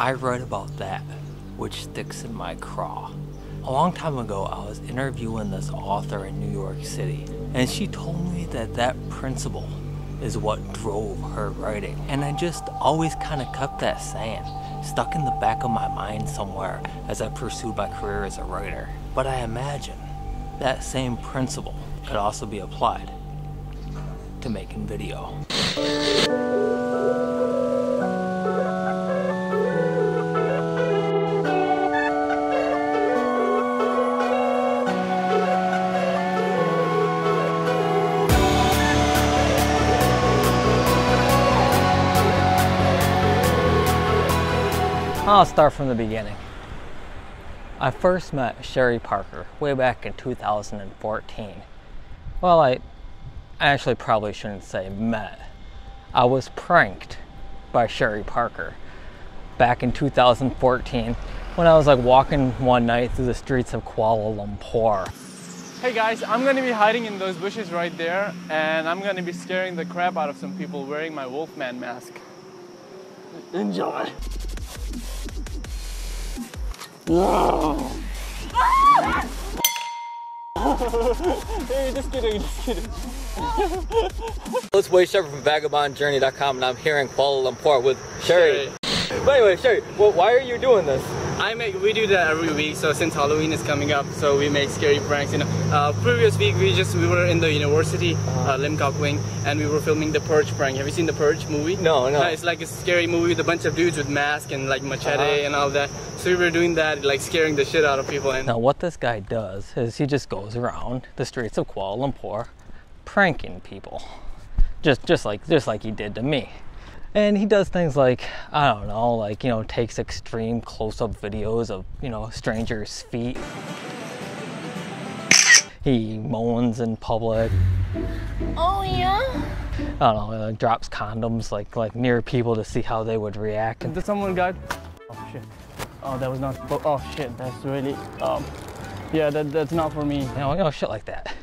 I write about that which sticks in my craw. A long time ago, I was interviewing this author in New York City, and she told me that that principle is what drove her writing. And I just always kind of kept that saying stuck in the back of my mind somewhere as I pursued my career as a writer. But I imagine that same principle could also be applied to making video. I'll start from the beginning. I first met Sherry Parker way back in 2014. Well, I actually probably shouldn't say met. I was pranked by Sherry Parker back in 2014 when I was like walking one night through the streets of Kuala Lumpur. Hey guys, I'm gonna be hiding in those bushes right there, and I'm gonna be scaring the crap out of some people wearing my Wolfman mask. Enjoy. Hey, just kidding, just kidding. Let's wait Sherry from vagabondjourney.com, and I'm here in Kuala Lumpur with Sherry. But anyway, Sherry, well, why are you doing this? We do that every week. So since Halloween is coming up, so we make scary pranks. You know, previous week we were in the university, Lim Kok Wing, and we were filming the Purge prank. Have you seen the Purge movie? No. It's like a scary movie with a bunch of dudes with masks and like machete and all that. So we were doing that, like scaring the shit out of people. And now what this guy does is he just goes around the streets of Kuala Lumpur pranking people, just like he did to me. And he does things like, I don't know, like, you know, takes extreme close-up videos of, you know, strangers' feet. He moans in public. Oh yeah? I don't know, like drops condoms like near people to see how they would react. did someone got? Oh shit! Oh, that was not. Oh shit! That's really. Yeah, that's not for me. You know, shit like that.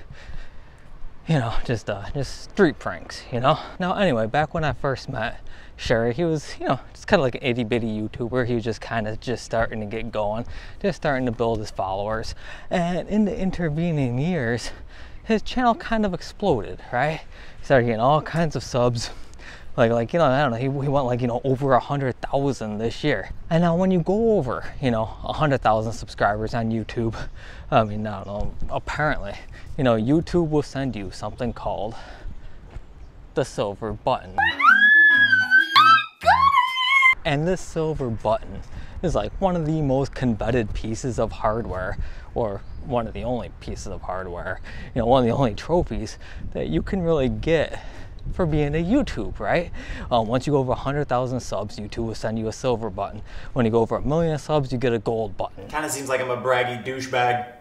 You know, just street pranks, you know? Now, anyway, back when I first met Sherry, he was, you know, just kind of like an itty-bitty YouTuber. He was just kind of starting to get going, just starting to build his followers. And in the intervening years, his channel kind of exploded, right? He started getting all kinds of subs. Like you know, I don't know, he went like, you know, over 100,000 this year. And now when you go over, you know, 100,000 subscribers on YouTube, I mean, I don't know, apparently, you know, YouTube will send you something called the silver button. And this silver button is like one of the most coveted pieces of hardware, or one of the only pieces of hardware, you know, one of the only trophies that you can really get for being a YouTube, right? Once you go over 100,000 subs, YouTube will send you a silver button. When you go over 1 million subs, you get a gold button. Kind of seems like I'm a braggy douchebag.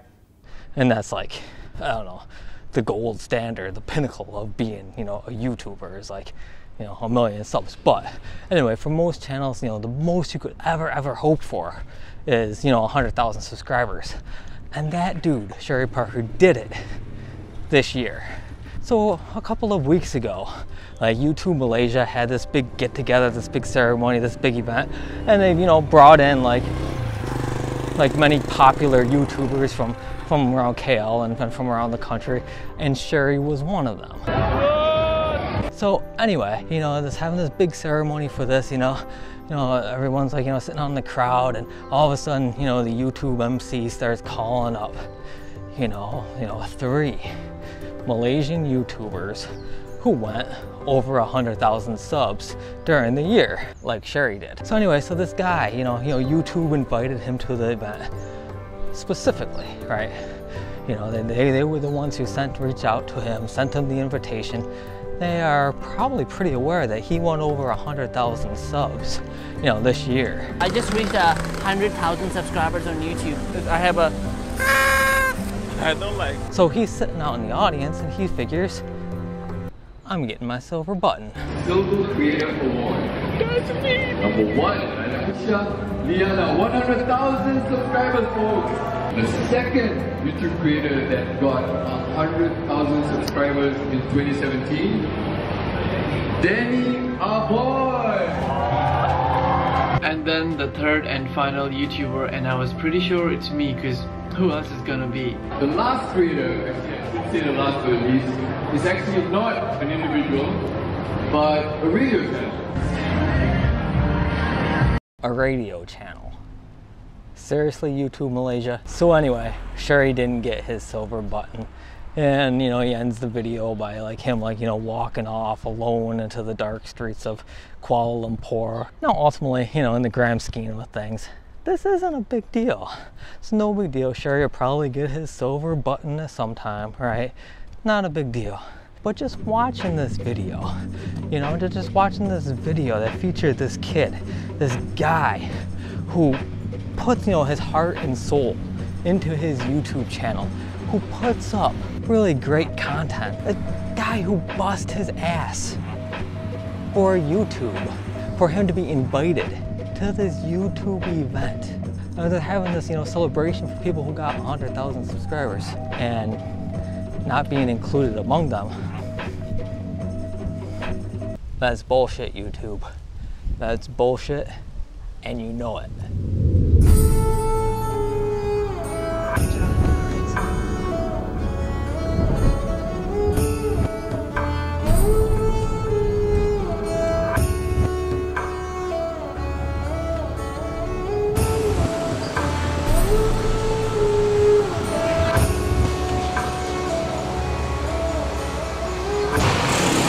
And that's like, I don't know, the gold standard, the pinnacle of being, you know, a YouTuber is like, you know, 1 million subs. But anyway, for most channels, you know, the most you could ever hope for is, you know, 100,000 subscribers. And that dude, Sherry Parker, did it this year. So a couple of weeks ago, like YouTube Malaysia had this big get together, this big ceremony, this big event, and they, you know, brought in like many popular YouTubers from around KL and from around the country, and Sherry was one of them. So anyway, you know, having this big ceremony for this, you know, everyone's like, you know, sitting on the crowd, and all of a sudden, you know, the YouTube MC starts calling up, you know, 3 Malaysian YouTubers who went over 100,000 subs during the year, like Sherry did. So anyway, so this guy, you know, YouTube invited him to the event specifically, right? You know, they were the ones who reached out to him, sent him the invitation. They are probably pretty aware that he won over 100,000 subs, you know, this year. I just reached 100,000 subscribers on YouTube. I have a. I don't like. So he's sitting out in the audience and he figures, I'm getting my silver button. Silver Creator Award. That's me. Number 1, Anisha Liana, 100,000 subscribers, folks. The second YouTube creator that got 100,000 subscribers in 2017, Danny Aboy. And then the third and final YouTuber, and I was pretty sure it's me, because who else is gonna be? The last creator, actually I should say the last but the least, is actually not an individual, but a radio channel. A radio channel. Seriously, YouTube Malaysia? So anyway, Sherry didn't get his silver button. And, you know, he ends the video by him walking off alone into the dark streets of Kuala Lumpur. Now, ultimately, you know, in the grand scheme of things, this isn't a big deal. It's no big deal. Sherry will probably get his silver button at some time, right? Not a big deal. But just watching this video, you know, just watching this video that featured this kid, this guy who puts, you know, his heart and soul into his YouTube channel, who puts up really great content, a guy who busts his ass for YouTube, for him to be invited to this YouTube event. And they're having this, you know, celebration for people who got 100,000 subscribers and not being included among them. That's bullshit, YouTube. That's bullshit, and you know it.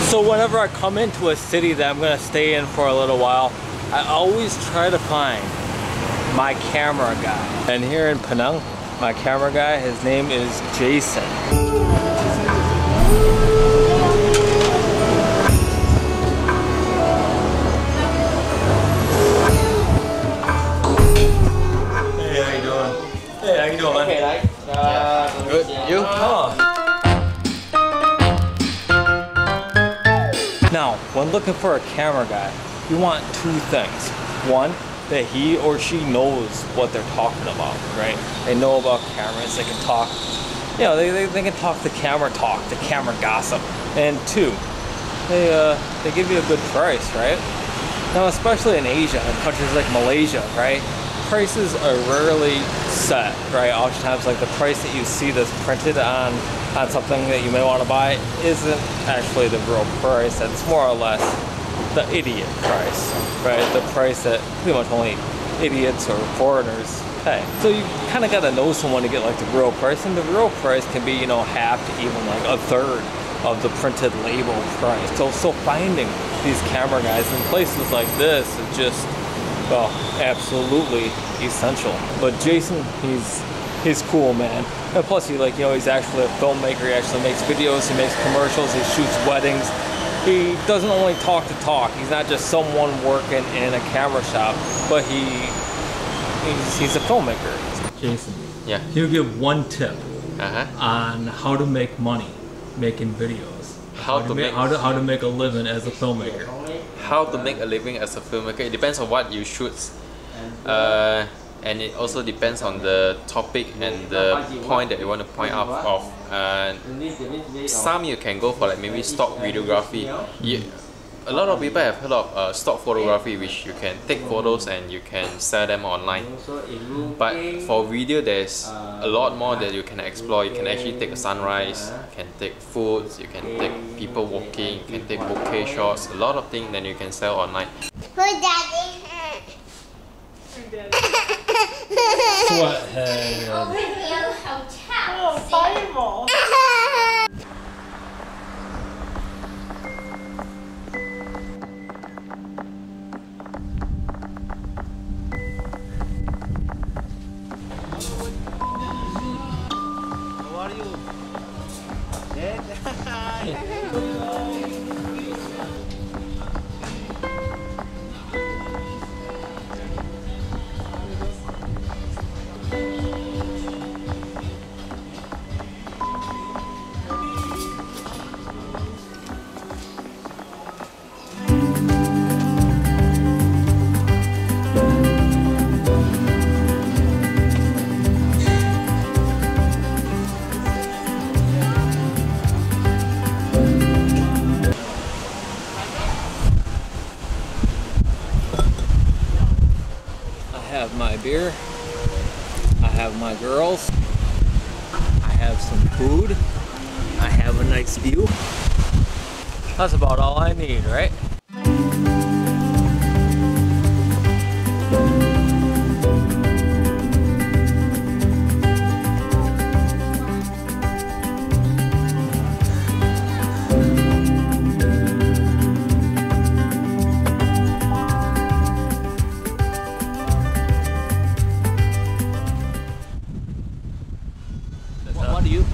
So whenever I come into a city that I'm gonna stay in for a little while, I always try to find my camera guy. And here in Penang, my camera guy, his name is Jason. Hey, how you doing? Hey, how you doing, man? Okay, right? Good. You? Oh. Now, when looking for a camera guy, you want two things. One, that he or she knows what they're talking about, right? They know about cameras, they can talk, you know, they can talk the camera gossip. And two, they give you a good price, right? Now, especially in Asia, in countries like Malaysia, right? Prices are rarely set, right? Oftentimes, like the price that you see that's printed on something that you may want to buy isn't actually the real price. That's more or less the idiot price, right? The price that pretty much only idiots or foreigners pay. So you kind of got to know someone to get like the real price, and the real price can be, you know, half to even like a third of the printed label price. So finding these camera guys in places like this is just, well, absolutely essential. But Jason, he's cool, man. And plus, he's actually a filmmaker. He actually makes videos, he makes commercials, he shoots weddings. He doesn't only talk the talk. He's not just someone working in a camera shop, but he's a filmmaker. Jason, Yeah. can you give one tip on how to make money making videos? How to make a living as a filmmaker? How to make a living as a filmmaker? It depends on what you shoot. And it also depends on the topic and the point that you want to point out of. Some you can go for like maybe stock videography. A lot of people have heard of stock photography, which you can take photos and you can sell them online. But for video, there's a lot more that you can explore. You can actually take a sunrise, you can take foods, you can take people walking, you can take bouquet shots, a lot of things that you can sell online. Who's daddy? Sweathead. Over here, hotel. Oh, fireball. How are you? have my beer. I have my girls. I have some food. I have a nice view. That's about all I need, right?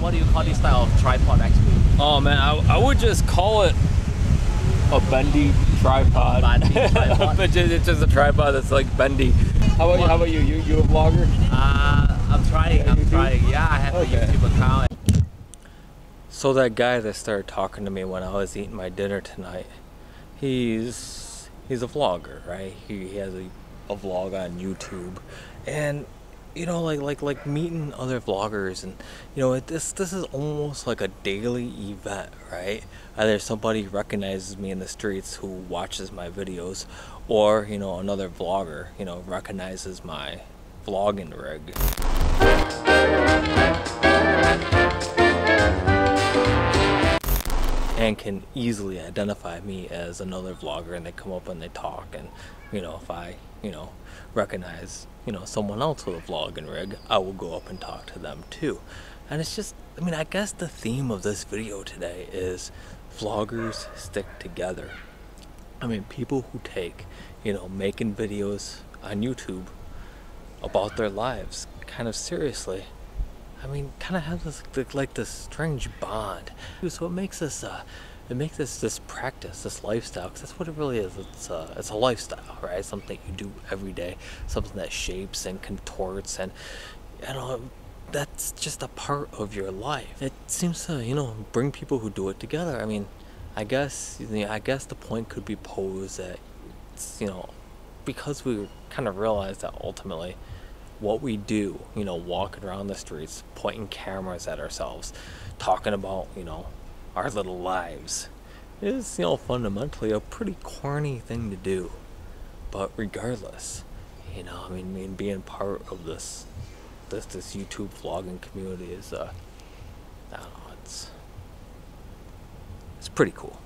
What do you call this style of tripod actually? Oh man, I would just call it a bendy tripod. But it's just a tripod that's like bendy. How about you? How about you? You a vlogger? I'm trying. Yeah, I have a YouTube account. So that guy that started talking to me when I was eating my dinner tonight, he's a vlogger, right? He has a vlog on YouTube, and you know, like meeting other vloggers, and you know, this is almost like a daily event, right? Either somebody recognizes me in the streets who watches my videos, or you know, another vlogger, you know, recognizes my vlogging rig. And can easily identify me as another vlogger, and they come up and they talk, and you know, if I, you know, recognize, you know, someone else with a vlogging rig, I will go up and talk to them too. And it's just, I mean, I guess the theme of this video today is vloggers stick together. I mean, people who take, you know, making videos on YouTube about their lives kind of seriously, I mean, kind of have this like this strange bond. So it makes this this practice, this lifestyle, because that's what it really is. It's a lifestyle, right? Something you do every day, something that shapes and contorts, and you know, that's just a part of your life. It seems to, you know, bring people who do it together. I mean, I guess the point could be posed that it's, you know, because we kind of realize that ultimately what we do, you know, walking around the streets, pointing cameras at ourselves, talking about, you know, our little lives, is, you know, fundamentally a pretty corny thing to do. But regardless, you know, I mean being part of this YouTube vlogging community is I don't know, it's pretty cool.